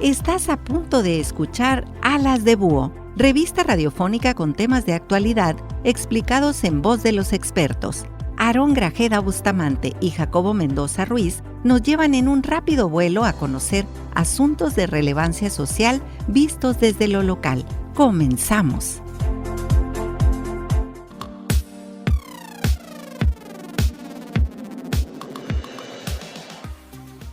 Estás a punto de escuchar Alas de Búho, revista radiofónica con temas de actualidad explicados en voz de los expertos. Aarón Grajeda Bustamante y Jacobo Mendoza Ruiz nos llevan en un rápido vuelo a conocer asuntos de relevancia social vistos desde lo local. ¡Comenzamos!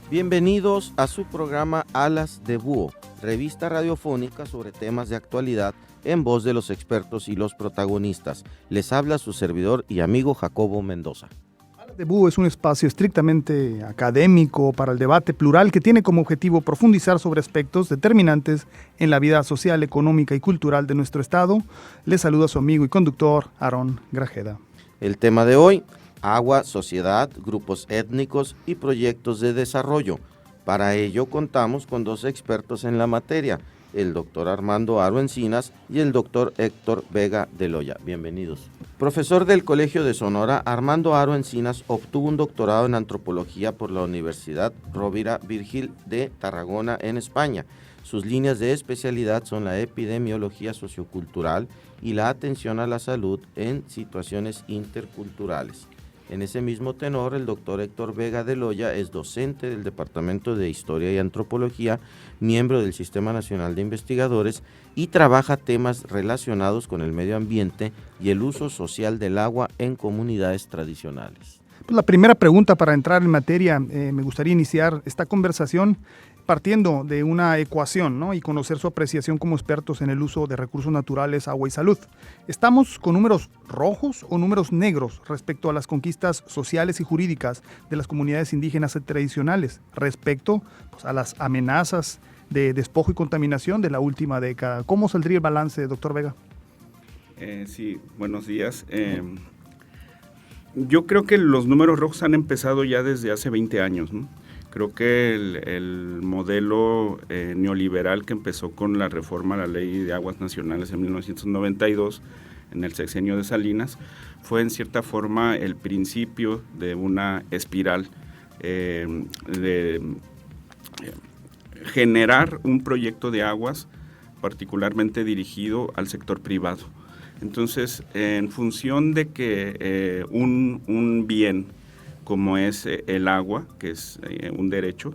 Bienvenidos a su programa Alas de Búho, revista radiofónica sobre temas de actualidad en voz de los expertos y los protagonistas. Les habla su servidor y amigo Jacobo Mendoza. Alas de Búho es un espacio estrictamente académico para el debate plural que tiene como objetivo profundizar sobre aspectos determinantes en la vida social, económica y cultural de nuestro estado. Les saluda su amigo y conductor Aarón Grajeda. El tema de hoy: agua, sociedad, grupos étnicos y proyectos de desarrollo. Para ello contamos con dos expertos en la materia, el doctor Armando Haro Encinas y el doctor Héctor Vega de Loya. Bienvenidos. Profesor del Colegio de Sonora, Armando Haro Encinas obtuvo un doctorado en antropología por la Universidad Rovira Virgili de Tarragona, en España. Sus líneas de especialidad son la epidemiología sociocultural y la atención a la salud en situaciones interculturales. En ese mismo tenor, el doctor Héctor Vega de Loya es docente del Departamento de Historia y Antropología, miembro del Sistema Nacional de Investigadores y trabaja temas relacionados con el medio ambiente y el uso social del agua en comunidades tradicionales. Pues la primera pregunta para entrar en materia, me gustaría iniciar esta conversación partiendo de una ecuación, ¿no? Y conocer su apreciación como expertos en el uso de recursos naturales, agua y salud. ¿Estamos con números rojos o números negros respecto a las conquistas sociales y jurídicas de las comunidades indígenas y tradicionales, respecto pues, a las amenazas de despojo y contaminación de la última década? ¿Cómo saldría el balance, doctor Vega? Sí, buenos días. Yo creo que los números rojos han empezado ya desde hace 20 años, ¿no? Creo que el modelo neoliberal que empezó con la reforma a la Ley de Aguas Nacionales en 1992, en el sexenio de Salinas, fue en cierta forma el principio de una espiral de generar un proyecto de aguas particularmente dirigido al sector privado. Entonces, en función de que un bien como es el agua, que es un derecho,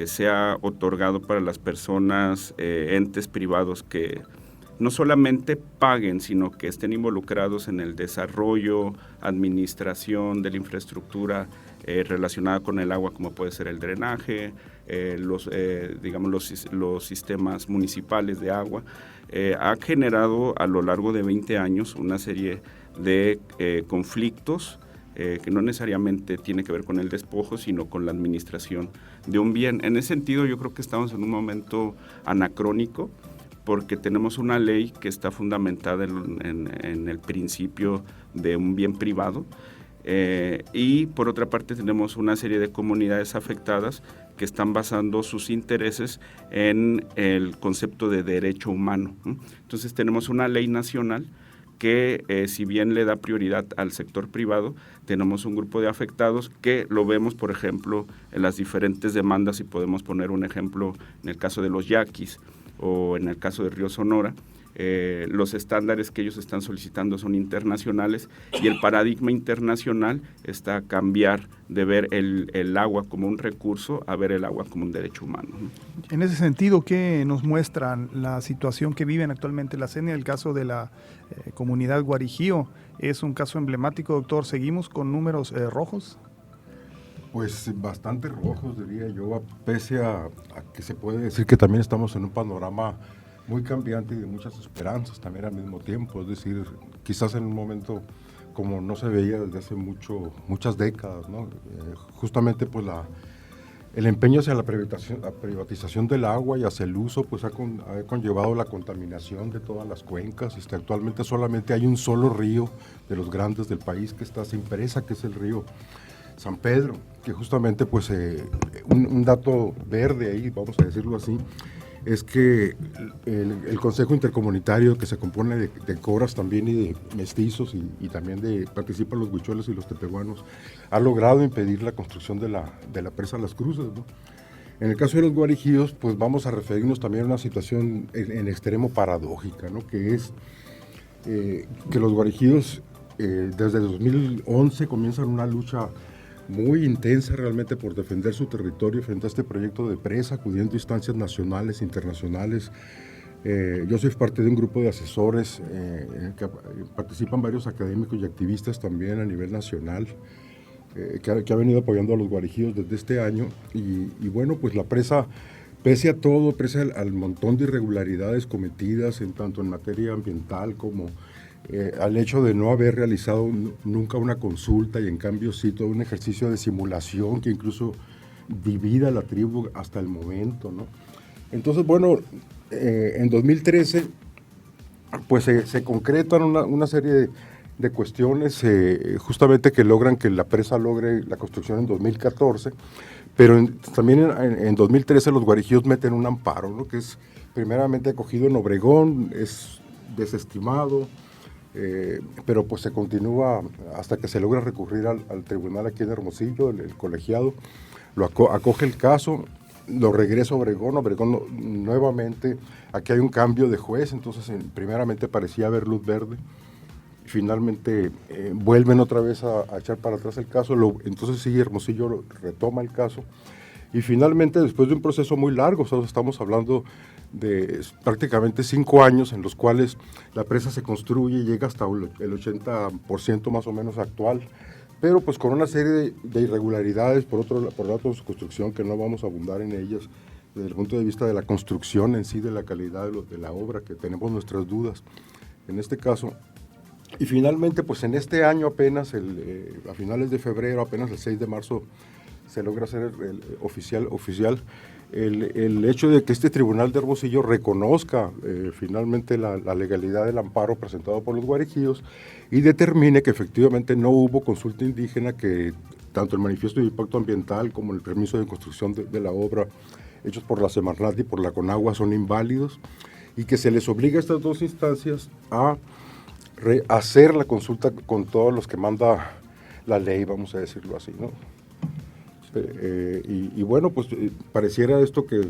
sea otorgado para las personas, entes privados que no solamente paguen, sino que estén involucrados en el desarrollo, administración de la infraestructura relacionada con el agua, como puede ser el drenaje, los sistemas municipales de agua, ha generado a lo largo de 20 años una serie de conflictos que no necesariamente tiene que ver con el despojo, sino con la administración de un bien. En ese sentido, yo creo que estamos en un momento anacrónico, porque tenemos una ley que está fundamentada en el principio de un bien privado, y por otra parte tenemos una serie de comunidades afectadas que están basando sus intereses en el concepto de derecho humano, ¿no? Entonces tenemos una ley nacional que si bien le da prioridad al sector privado, tenemos un grupo de afectados que lo vemos, por ejemplo, en las diferentes demandas, y podemos poner un ejemplo en el caso de los yaquis o en el caso de Río Sonora. Los estándares que ellos están solicitando son internacionales, y el paradigma internacional está a cambiar de ver el agua como un recurso a ver el agua como un derecho humano. En ese sentido, ¿qué nos muestra la situación que viven actualmente la CENI? El caso de la comunidad Guarijío es un caso emblemático, doctor. ¿Seguimos con números rojos? Pues bastante rojos, diría yo, pese a que se puede decir que también estamos en un panorama muy cambiante y de muchas esperanzas también al mismo tiempo. Es decir, quizás en un momento como no se veía desde hace muchas décadas, ¿no? Justamente pues el empeño hacia la privatización del agua y hacia el uso pues ha conllevado la contaminación de todas las cuencas. Actualmente solamente hay un solo río de los grandes del país que está sin presa, que es el río San Pedro, que justamente pues un dato verde ahí, vamos a decirlo así, es que el Consejo Intercomunitario, que se compone de coras también y de mestizos y también participan los huicholes y los tepehuanos, ha logrado impedir la construcción de la presa Las Cruces, ¿no? En el caso de los guarijíos, pues vamos a referirnos también a una situación en extremo paradójica, ¿no? Que es que los guarijíos desde 2011 comienzan una lucha muy intensa realmente por defender su territorio frente a este proyecto de presa, acudiendo a instancias nacionales, internacionales. Yo soy parte de un grupo de asesores que participan varios académicos y activistas también a nivel nacional, que ha venido apoyando a los guarijíos desde este año. Y bueno, pues la presa, pese a todo, pese al montón de irregularidades cometidas tanto en materia ambiental como al hecho de no haber realizado nunca una consulta y en cambio sí todo un ejercicio de simulación que incluso divide a la tribu hasta el momento, ¿no? Entonces, bueno, en 2013 pues se concretan una serie de cuestiones justamente que logran que la presa logre la construcción en 2014, pero también en 2013 los guarijíos meten un amparo, ¿no? Que es primeramente acogido en Obregón, es desestimado, pero pues se continúa hasta que se logra recurrir al tribunal aquí en Hermosillo, el colegiado lo acoge el caso, lo regresa a Obregón nuevamente, aquí hay un cambio de juez, entonces primeramente parecía haber luz verde, finalmente vuelven otra vez a echar para atrás el caso, entonces sí, Hermosillo retoma el caso, y finalmente después de un proceso muy largo, o sea, estamos hablando de prácticamente 5 años en los cuales la presa se construye y llega hasta el 80% más o menos actual, pero pues con una serie de irregularidades por lado de su construcción, que no vamos a abundar en ellas, desde el punto de vista de la construcción en sí, de la calidad de la obra, que tenemos nuestras dudas en este caso. Y finalmente, pues en este año apenas, a finales de febrero, apenas el 6 de marzo, se logra hacer oficial el hecho de que este tribunal de Hermosillo reconozca finalmente la legalidad del amparo presentado por los guarijíos y determine que efectivamente no hubo consulta indígena, que tanto el manifiesto de impacto ambiental como el permiso de construcción de la obra hechos por la Semarnat y por la Conagua son inválidos, y que se les obliga a estas dos instancias a hacer la consulta con todos los que manda la ley, vamos a decirlo así, ¿no? Y bueno, pues pareciera esto que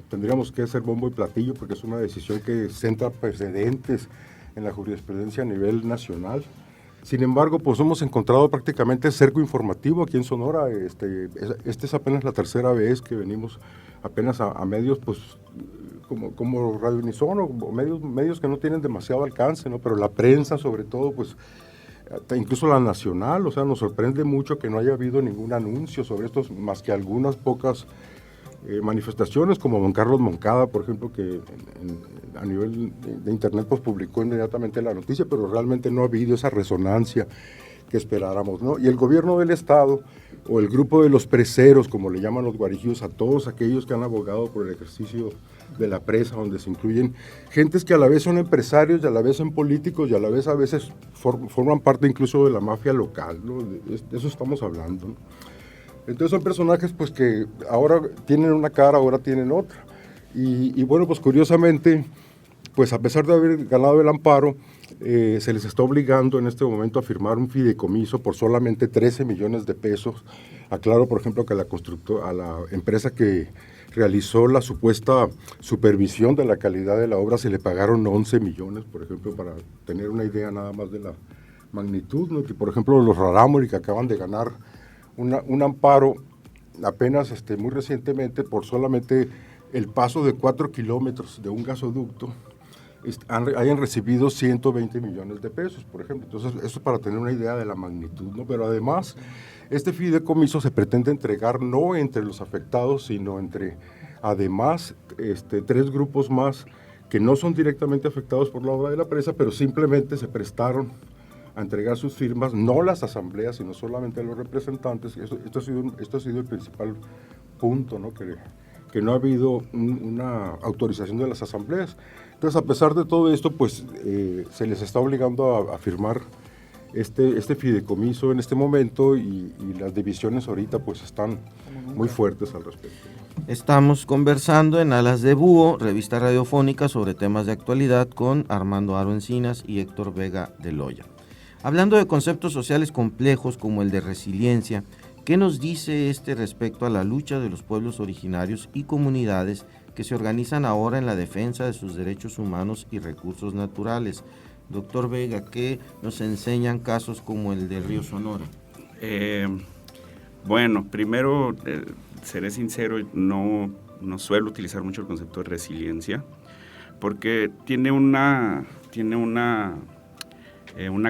tendríamos que hacer bombo y platillo, porque es una decisión que senta precedentes en la jurisprudencia a nivel nacional. Sin embargo, pues hemos encontrado prácticamente cerco informativo aquí en Sonora. Este es apenas la tercera vez que venimos apenas a medios, pues como Radio Unison o medios que no tienen demasiado alcance, ¿no? Pero la prensa, sobre todo, pues incluso la nacional, o sea, nos sorprende mucho que no haya habido ningún anuncio sobre esto, más que algunas pocas manifestaciones, como don Carlos Moncada, por ejemplo, que a nivel de internet pues publicó inmediatamente la noticia, pero realmente no ha habido esa resonancia que esperáramos, ¿no? Y el gobierno del estado, o el grupo de los preseros, como le llaman los guarijíos, a todos aquellos que han abogado por el ejercicio de la presa, donde se incluyen gentes que a la vez son empresarios y a la vez son políticos y a la vez a veces forman parte incluso de la mafia local, ¿no? De eso estamos hablando, ¿no? Entonces son personajes pues que ahora tienen una cara, ahora tienen otra. Y bueno, pues curiosamente, pues a pesar de haber ganado el amparo, se les está obligando en este momento a firmar un fideicomiso por solamente 13 millones de pesos. Aclaro, por ejemplo, que a la empresa que realizó la supuesta supervisión de la calidad de la obra se le pagaron 11 millones, por ejemplo, para tener una idea nada más de la magnitud, ¿no? Que por ejemplo los Rarámuri, que acaban de ganar un amparo apenas muy recientemente por solamente el paso de 4 kilómetros de un gasoducto, hayan recibido 120 millones de pesos, por ejemplo. Entonces, eso es para tener una idea de la magnitud, ¿no? Pero además, este fideicomiso se pretende entregar no entre los afectados, sino entre, además, 3 grupos más que no son directamente afectados por la obra de la presa, pero simplemente se prestaron a entregar sus firmas, no las asambleas, sino solamente los representantes. Esto ha sido el principal punto, ¿no? Que no ha habido una autorización de las asambleas. Entonces, a pesar de todo esto, pues se les está obligando a firmar este fideicomiso en este momento, y las divisiones ahorita pues están muy fuertes al respecto. Estamos conversando en Alas de Búho, revista radiofónica sobre temas de actualidad, con Armando Haro Encinas y Héctor Vega de Loya. Hablando de conceptos sociales complejos como el de resiliencia, ¿Qué nos dice respecto a la lucha de los pueblos originarios y comunidades que se organizan ahora en la defensa de sus derechos humanos y recursos naturales? Doctor Vega, ¿qué nos enseñan casos como el del río Sonora? Bueno, primero, seré sincero, no suelo utilizar mucho el concepto de resiliencia, porque tiene una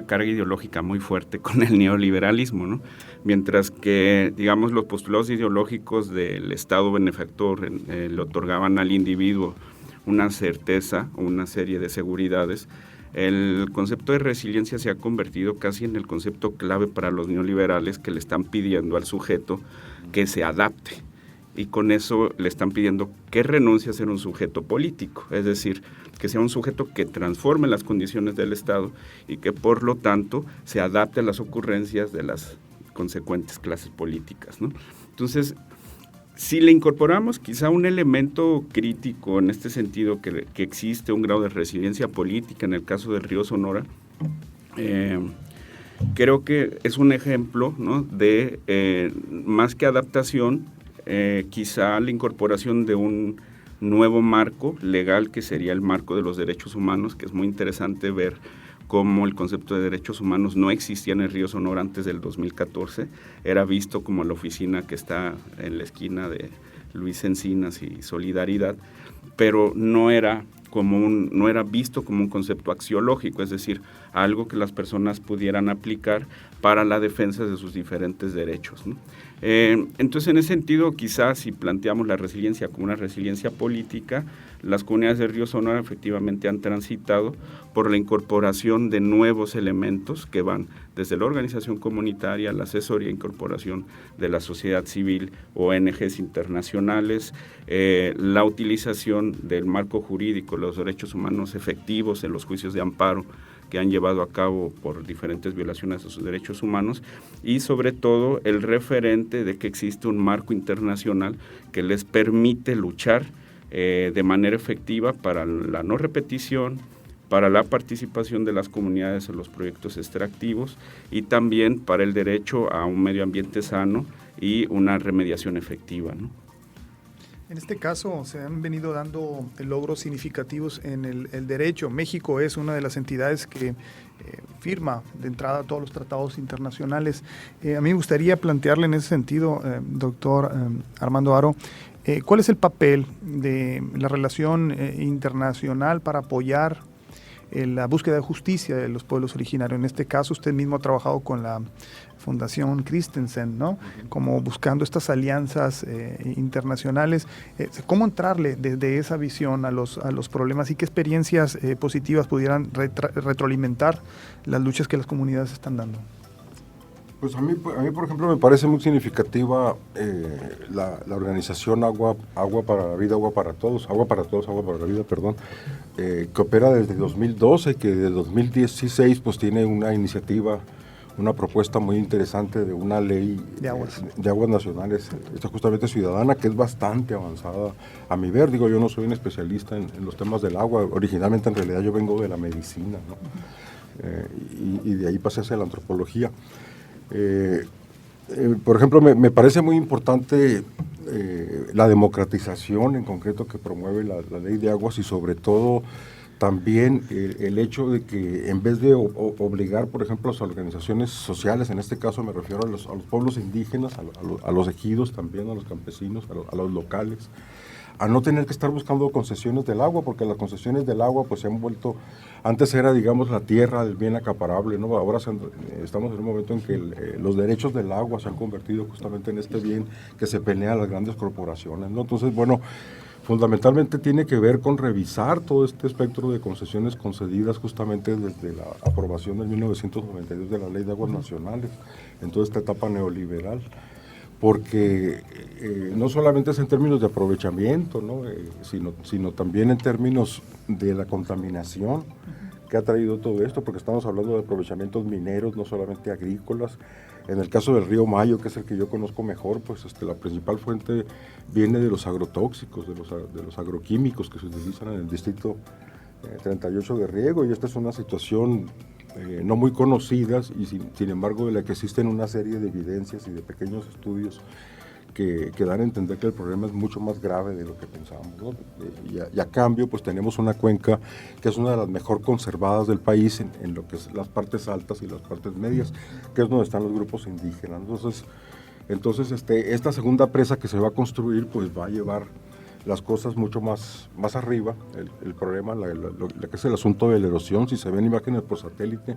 carga ideológica muy fuerte con el neoliberalismo, ¿no? Mientras que, digamos, los postulados ideológicos del Estado benefactor le otorgaban al individuo una certeza o una serie de seguridades, el concepto de resiliencia se ha convertido casi en el concepto clave para los neoliberales, que le están pidiendo al sujeto que se adapte, y con eso le están pidiendo que renuncie a ser un sujeto político, es decir, que sea un sujeto que transforme las condiciones del Estado y que por lo tanto se adapte a las ocurrencias de las consecuentes clases políticas, ¿no? Entonces, si le incorporamos quizá un elemento crítico en este sentido, que existe un grado de resiliencia política en el caso del río Sonora, creo que es un ejemplo, ¿no?, de más que adaptación, quizá la incorporación de un nuevo marco legal, que sería el marco de los derechos humanos, que es muy interesante ver cómo el concepto de derechos humanos no existía en el río Sonora antes del 2014, era visto como la oficina que está en la esquina de Luis Encinas y Solidaridad, pero no era visto como un concepto axiológico, es decir, algo que las personas pudieran aplicar para la defensa de sus diferentes derechos, ¿no? Entonces, en ese sentido, quizás si planteamos la resiliencia como una resiliencia política, las comunidades del río Sonora efectivamente han transitado por la incorporación de nuevos elementos que van desde la organización comunitaria, la asesoría e incorporación de la sociedad civil, ONGs internacionales, la utilización del marco jurídico, los derechos humanos efectivos en los juicios de amparo que han llevado a cabo por diferentes violaciones a sus derechos humanos, y sobre todo el referente de que existe un marco internacional que les permite luchar de manera efectiva para la no repetición, para la participación de las comunidades en los proyectos extractivos y también para el derecho a un medio ambiente sano y una remediación efectiva, ¿no? En este caso se han venido dando logros significativos en el derecho. México es una de las entidades que firma de entrada todos los tratados internacionales. A mí me gustaría plantearle en ese sentido, doctor Armando Haro, ¿cuál es el papel de la relación internacional para apoyar la búsqueda de justicia de los pueblos originarios? En este caso, usted mismo ha trabajado con la Fundación Christensen, ¿no? Como buscando estas alianzas internacionales. ¿Cómo entrarle desde esa visión a los problemas y qué experiencias positivas pudieran retroalimentar las luchas que las comunidades están dando? Pues a mí, por ejemplo, me parece muy significativa la organización Agua para la Vida, Agua para la Vida, que opera desde 2012, que desde 2016 pues tiene una iniciativa, una propuesta muy interesante de una ley de aguas nacionales, esta justamente ciudadana, que es bastante avanzada a mi ver. Digo, yo no soy un especialista en los temas del agua, originalmente en realidad yo vengo de la medicina, ¿no? Y de ahí pasé hacia la antropología. Por ejemplo, me parece muy importante la democratización en concreto que promueve la ley de aguas, y sobre todo también el hecho de que en vez de obligar, por ejemplo, a las organizaciones sociales, en este caso me refiero a los pueblos indígenas, a los ejidos también, a los campesinos, a los locales, a no tener que estar buscando concesiones del agua, porque las concesiones del agua pues se han vuelto, antes era, digamos, la tierra, el bien acaparable, ¿no? Ahora estamos en un momento en que los derechos del agua se han convertido justamente en este bien que se pelea a las grandes corporaciones, ¿no? Entonces, bueno, fundamentalmente tiene que ver con revisar todo este espectro de concesiones concedidas justamente desde la aprobación de 1992 de la Ley de Aguas Nacionales, en toda esta etapa neoliberal, porque no solamente es en términos de aprovechamiento, ¿no? sino también en términos de la contaminación que ha traído todo esto, porque estamos hablando de aprovechamientos mineros, no solamente agrícolas. En el caso del río Mayo, que es el que yo conozco mejor, pues la principal fuente viene de los agrotóxicos, de los agroquímicos que se utilizan en el distrito 38 de riego, y esta es una situación no muy conocidas y sin embargo de la que existen una serie de evidencias y de pequeños estudios que dan a entender que el problema es mucho más grave de lo que pensamos, ¿no? Y a cambio, pues tenemos una cuenca que es una de las mejor conservadas del país en lo que es las partes altas y las partes medias, que es donde están los grupos indígenas. Entonces esta segunda presa que se va a construir, pues va a llevar las cosas mucho más arriba. El problema, lo que es el asunto de la erosión, si se ven imágenes por satélite,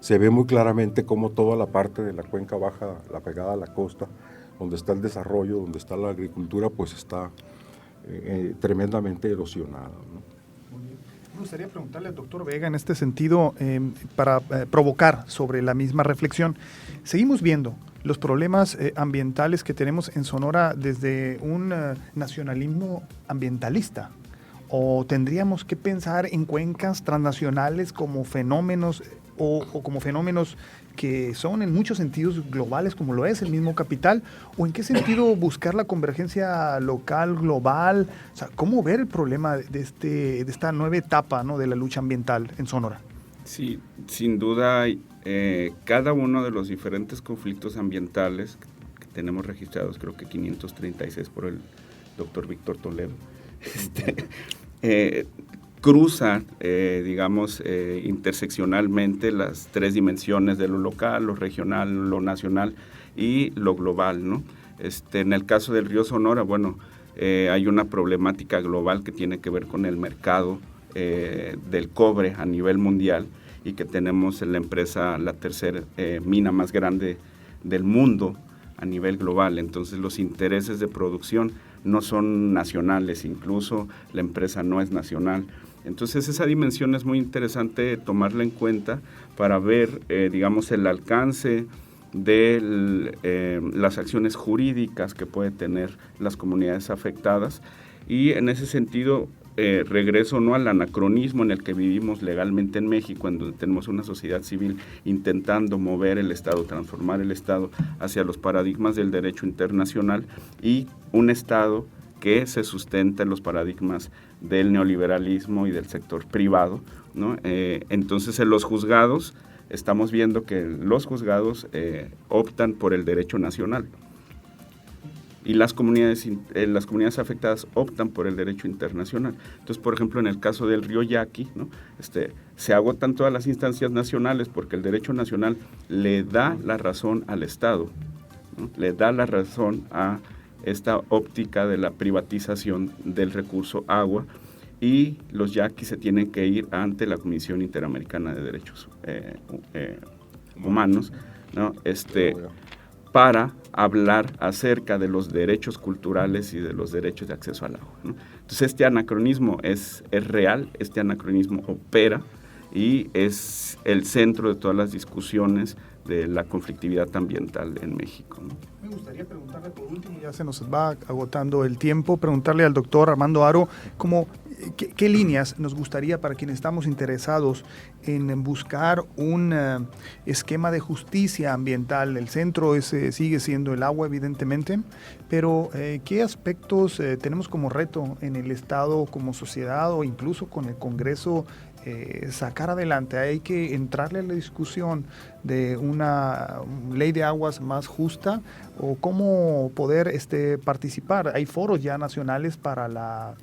se ve muy claramente cómo toda la parte de la cuenca baja, la pegada a la costa, donde está el desarrollo, donde está la agricultura, pues está tremendamente erosionada, ¿no? Me gustaría preguntarle al doctor Vega en este sentido, para provocar sobre la misma reflexión. Seguimos viendo los problemas ambientales que tenemos en Sonora desde un nacionalismo ambientalista, o tendríamos que pensar en cuencas transnacionales como fenómenos o como fenómenos que son en muchos sentidos globales, como lo es el mismo capital, o en qué sentido buscar la convergencia local, global. O sea, ¿cómo ver el problema de esta nueva etapa, ¿no?, de la lucha ambiental en Sonora? Sí, sin duda, cada uno de los diferentes conflictos ambientales que tenemos registrados, creo que 536 por el doctor Víctor Toledo, cruza, interseccionalmente las tres dimensiones de lo local, lo regional, lo nacional y lo global, ¿no? En el caso del río Sonora, bueno, hay una problemática global que tiene que ver con el mercado del cobre a nivel mundial, y que tenemos en la empresa la tercera mina más grande del mundo a nivel global. Entonces los intereses de producción no son nacionales, incluso la empresa no es nacional. Entonces esa dimensión es muy interesante tomarla en cuenta para ver, el alcance de las acciones jurídicas que pueden tener las comunidades afectadas, y en ese sentido regreso no al anacronismo en el que vivimos legalmente en México, en donde tenemos una sociedad civil intentando mover el Estado, transformar el Estado hacia los paradigmas del derecho internacional, y un Estado que se sustenta en los paradigmas del neoliberalismo y del sector privado, ¿no? Entonces en los juzgados estamos viendo que los juzgados optan por el derecho nacional, y las comunidades afectadas optan por el derecho internacional. Entonces, por ejemplo, en el caso del río Yaqui, ¿no?, se agotan todas las instancias nacionales porque el derecho nacional le da la razón al Estado, ¿no?, le da la razón a esta óptica de la privatización del recurso agua, y los yaquis se tienen que ir ante la Comisión Interamericana de Derechos Humanos, ¿no?, para hablar acerca de los derechos culturales y de los derechos de acceso al agua, ¿no? Entonces este anacronismo es real, este anacronismo opera y es el centro de todas las discusiones de la conflictividad ambiental en México, ¿no? Me gustaría preguntarle por último, ya se nos va agotando el tiempo, preguntarle al doctor Armando Haro ¿qué líneas nos gustaría para quienes estamos interesados en buscar un esquema de justicia ambiental. El centro sigue siendo el agua, evidentemente, pero ¿qué aspectos tenemos como reto en el Estado, como sociedad o incluso con el Congreso sacar adelante? Hay que entrarle a la discusión de una ley de aguas más justa, o cómo poder participar. Hay foros ya nacionales para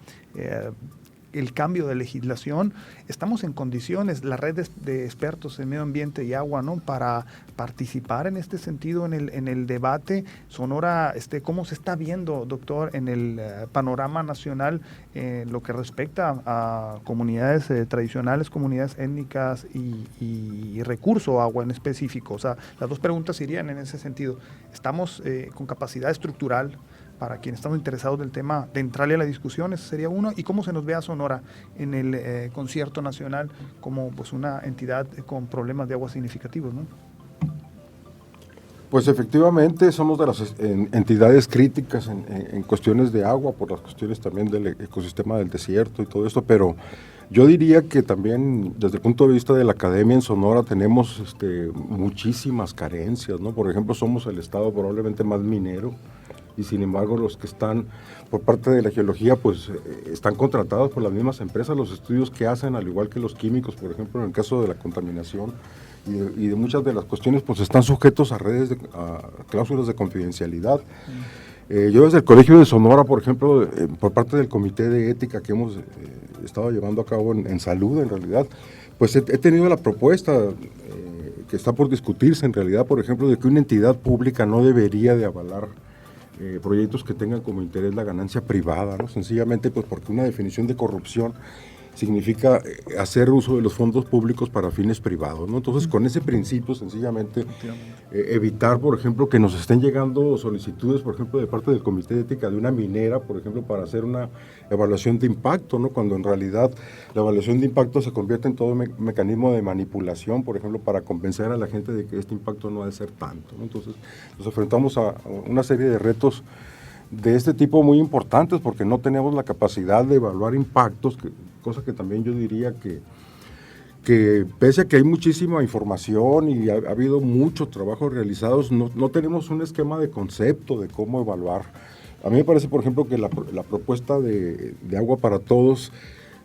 el cambio de legislación. Estamos en condiciones, la red de expertos en medio ambiente y agua, ¿no?, para participar en este sentido en el debate. Sonora, ¿cómo se está viendo, doctor, en el panorama nacional lo que respecta a comunidades tradicionales, comunidades étnicas y recurso agua en específico? O sea, las dos preguntas irían en ese sentido. ¿Estamos con capacidad estructural para quienes estamos interesados del tema de entrarle a la discusión? Ese sería uno. ¿Y cómo se nos ve a Sonora en el concierto nacional como pues una entidad con problemas de agua significativos, ¿no? Pues efectivamente somos de las entidades críticas en cuestiones de agua, por las cuestiones también del ecosistema del desierto y todo esto, pero yo diría que también desde el punto de vista de la academia en Sonora tenemos muchísimas carencias, ¿no? Por ejemplo, somos el estado probablemente más minero y sin embargo los que están por parte de la geología pues están contratados por las mismas empresas, los estudios que hacen, al igual que los químicos, por ejemplo, en el caso de la contaminación y de muchas de las cuestiones, pues están sujetos a a cláusulas de confidencialidad. Yo desde el Colegio de Sonora, por ejemplo, por parte del Comité de Ética que hemos estado llevando a cabo en salud, en realidad, pues he tenido la propuesta que está por discutirse, en realidad, por ejemplo, de que una entidad pública no debería de avalar proyectos que tengan como interés la ganancia privada, ¿no? Sencillamente, pues porque una definición de corrupción significa hacer uso de los fondos públicos para fines privados, ¿no? Entonces, con ese principio, sencillamente, evitar, por ejemplo, que nos estén llegando solicitudes, por ejemplo, de parte del Comité de Ética de una minera, por ejemplo, para hacer una evaluación de impacto, ¿no? Cuando en realidad la evaluación de impacto se convierte en todo mecanismo de manipulación, por ejemplo, para convencer a la gente de que este impacto no ha de ser tanto, ¿no? Entonces, nos enfrentamos a una serie de retos de este tipo muy importantes porque no tenemos la capacidad de evaluar impactos, cosa que también yo diría que pese a que hay muchísima información y ha habido muchos trabajos realizados, no tenemos un esquema de concepto de cómo evaluar. A mí me parece, por ejemplo, que la propuesta de Agua para Todos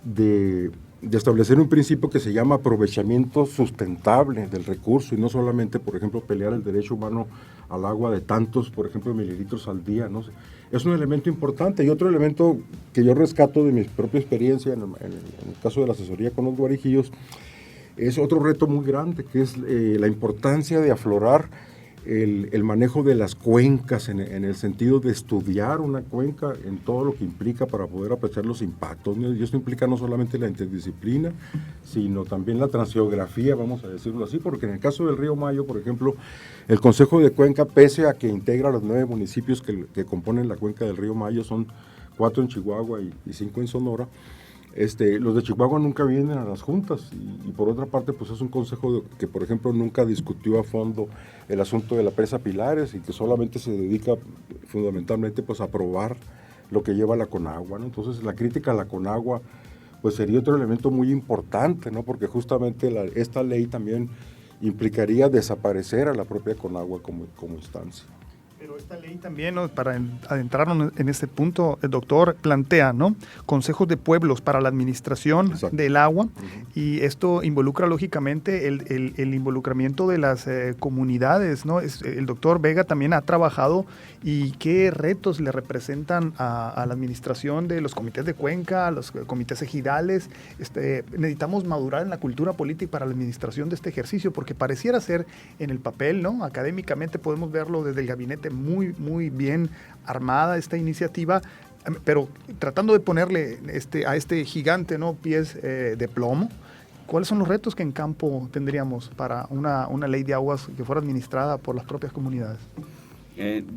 de establecer un principio que se llama aprovechamiento sustentable del recurso y no solamente, por ejemplo, pelear el derecho humano al agua de tantos, por ejemplo, mililitros al día, ¿no? Es un elemento importante. Y otro elemento que yo rescato de mi propia experiencia en el caso de la asesoría con los guarejillos es otro reto muy grande, que es la importancia de aflorar el manejo de las cuencas en el sentido de estudiar una cuenca en todo lo que implica para poder apreciar los impactos, ¿no? Y esto implica no solamente la interdisciplina, sino también la transgeografía, vamos a decirlo así, porque en el caso del río Mayo, por ejemplo, el Consejo de Cuenca, pese a que integra los 9 municipios que componen la cuenca del río Mayo, son 4 en Chihuahua y 5 en Sonora. Los de Chihuahua nunca vienen a las juntas y por otra parte pues es un consejo que por ejemplo nunca discutió a fondo el asunto de la presa Pilares y que solamente se dedica fundamentalmente pues a aprobar lo que lleva la Conagua, ¿no? Entonces la crítica a la Conagua pues sería otro elemento muy importante, ¿no? Porque justamente esta ley también implicaría desaparecer a la propia Conagua como instancia. Pero esta ley también, ¿no?, para adentrarnos en este punto, el doctor plantea, ¿no?, consejos de pueblos para la administración Exacto. del agua, y esto involucra lógicamente el involucramiento de las comunidades, ¿no? El doctor Vega también ha trabajado y qué retos le representan a la administración de los comités de cuenca, a los comités ejidales. Necesitamos madurar en la cultura política para la administración de este ejercicio, porque pareciera ser en el papel, ¿no?, académicamente podemos verlo desde el gabinete muy, muy bien armada esta iniciativa, pero tratando de ponerle a este gigante, ¿no?, pies de plomo. ¿Cuáles son los retos que en campo tendríamos para una ley de aguas que fuera administrada por las propias comunidades?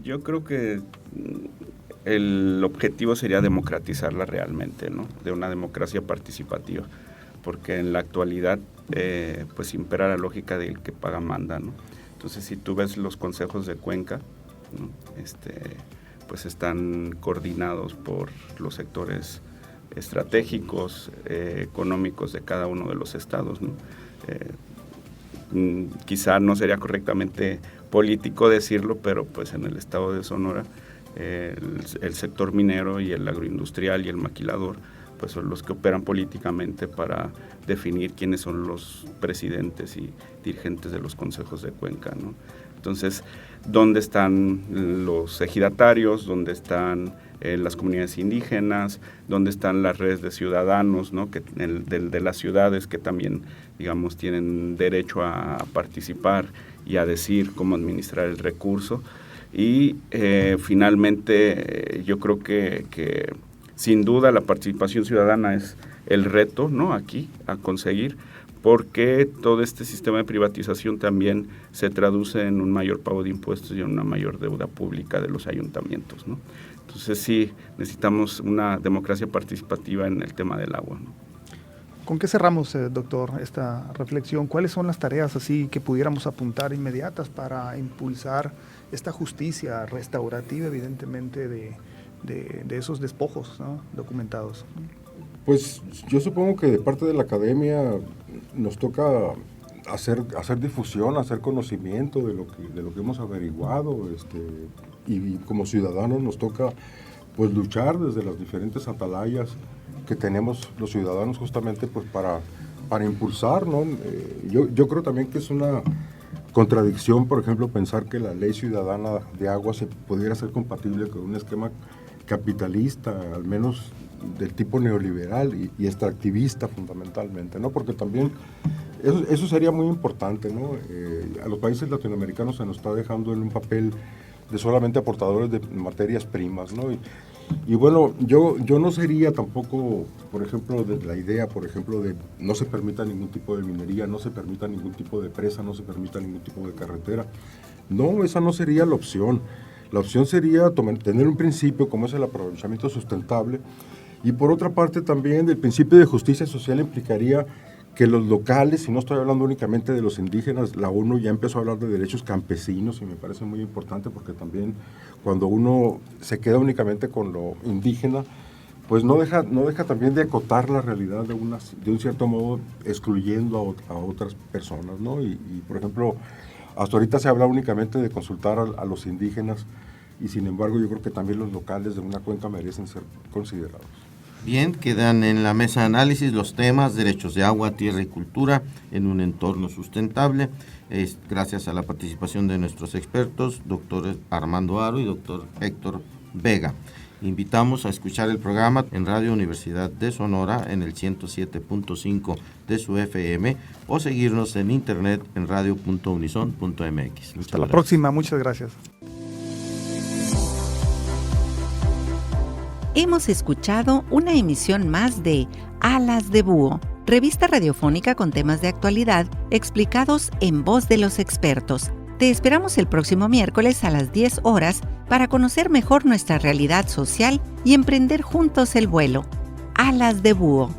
Yo creo que el objetivo sería democratizarla realmente, ¿no?, de una democracia participativa, porque en la actualidad pues impera la lógica del que paga manda, ¿no? Entonces, si tú ves los consejos de cuenca, ¿no?, pues están coordinados por los sectores estratégicos, económicos de cada uno de los estados, ¿no? Quizá no sería correctamente político decirlo, pero pues en el estado de Sonora el sector minero y el agroindustrial y el maquilador pues son los que operan políticamente para definir quiénes son los presidentes y dirigentes de los consejos de cuenca, ¿no? Entonces, ¿dónde están los ejidatarios? ¿Dónde están las comunidades indígenas? ¿Dónde están las redes de ciudadanos, ¿no?, de las ciudades que también, digamos, tienen derecho a participar y a decir cómo administrar el recurso? Y finalmente, yo creo que sin duda la participación ciudadana es el reto, ¿no?, aquí a conseguir, porque todo este sistema de privatización también se traduce en un mayor pago de impuestos y en una mayor deuda pública de los ayuntamientos, ¿no? Entonces sí, necesitamos una democracia participativa en el tema del agua, ¿no? ¿Con qué cerramos, doctor, esta reflexión? ¿Cuáles son las tareas así que pudiéramos apuntar inmediatas para impulsar esta justicia restaurativa, evidentemente, de esos despojos, ¿no?, documentados? Pues yo supongo que de parte de la academia nos toca hacer difusión, hacer conocimiento de lo que hemos averiguado, y como ciudadanos nos toca pues luchar desde las diferentes atalayas que tenemos los ciudadanos justamente pues para impulsar, ¿no? Yo creo también que es una contradicción, por ejemplo, pensar que la ley ciudadana de agua se pudiera ser compatible con un esquema capitalista, al menos del tipo neoliberal y extractivista fundamentalmente, ¿no? Porque también eso sería muy importante, ¿no? A los países latinoamericanos se nos está dejando en un papel de solamente aportadores de materias primas, ¿no? Y bueno, yo no sería tampoco, por ejemplo, de la idea, por ejemplo, de no se permita ningún tipo de minería, no se permita ningún tipo de presa, no se permita ningún tipo de carretera. No, esa no sería la opción. La opción sería tener un principio como es el aprovechamiento sustentable, y por otra parte también el principio de justicia social implicaría que los locales, y no estoy hablando únicamente de los indígenas, la ONU ya empezó a hablar de derechos campesinos y me parece muy importante porque también cuando uno se queda únicamente con lo indígena, pues no deja también de acotar la realidad de un cierto modo excluyendo a otras personas, ¿no? Y por ejemplo, hasta ahorita se habla únicamente de consultar a los indígenas y sin embargo yo creo que también los locales de una cuenca merecen ser considerados. Bien, quedan en la mesa de análisis los temas derechos de agua, tierra y cultura en un entorno sustentable. Gracias a la participación de nuestros expertos, doctor Armando Haro y doctor Héctor Vega. Invitamos a escuchar el programa en Radio Universidad de Sonora en el 107.5 de su FM o seguirnos en internet en radio.unison.mx. Hasta la próxima, muchas gracias. Hemos escuchado una emisión más de Alas de Búho, revista radiofónica con temas de actualidad explicados en voz de los expertos. Te esperamos el próximo miércoles a las 10 horas para conocer mejor nuestra realidad social y emprender juntos el vuelo. Alas de Búho.